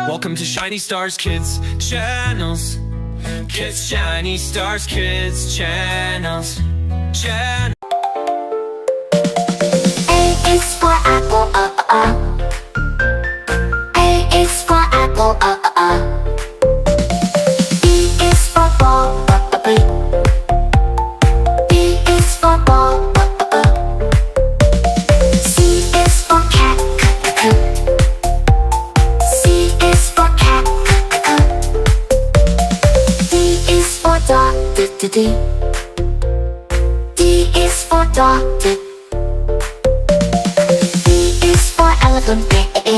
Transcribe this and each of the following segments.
Welcome to Shiny Stars Kids Channels. Kids Shiny Stars Kids Channels. A is for apple, A is for apple, B is for ball, B is for ball, C is for cat, C is for cat, D is for dog, D is for dog, elephant, E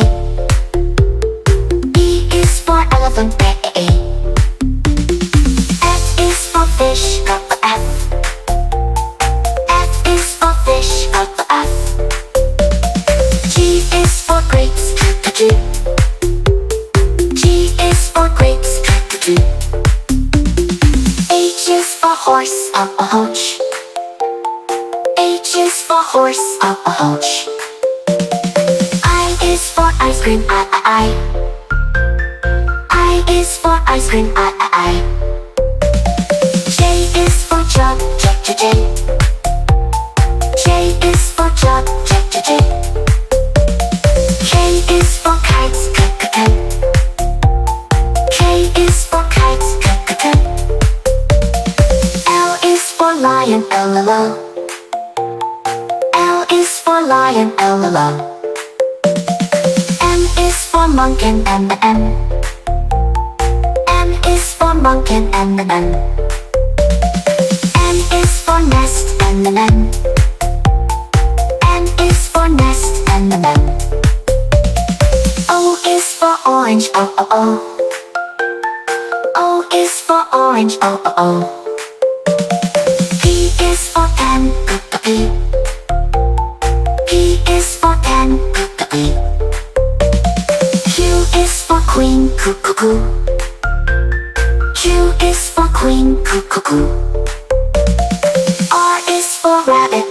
is for elephant, F is for fish, F is for fish, F G is for grapes, G is for grapes, H is for horse, H is for horse, I is for ice cream, I is for ice cream, I J is for jug, J is for jug, J K is for kites, K is for kites, L is for lion, L is for lion, L M is for monkey, M is for monkey, M is for nest, N is for nest, N O is for orange, O is for orange, P is for pen, P is for pen, Q is for queen, Q is for queen, R is for rabbit,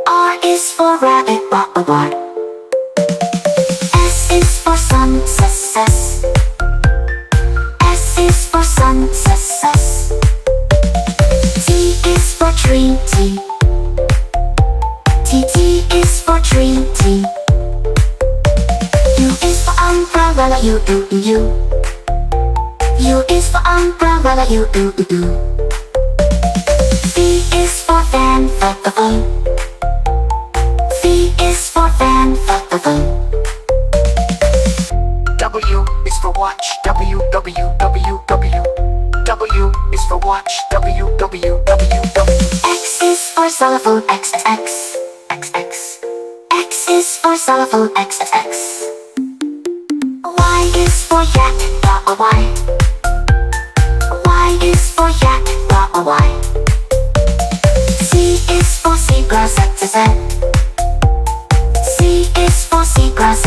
R is for rabbit, S is for sun, S is for sun, T is for tree, T is for tree, U is for umbrella, U is for umbrella, U V is for fan, V is for fan, W is for watch, W is for watch, W X is for xylophone, X is for xylophone, X Y is for yak, Y is for yak, Y Z is for zebra, Z C is for zebra, Z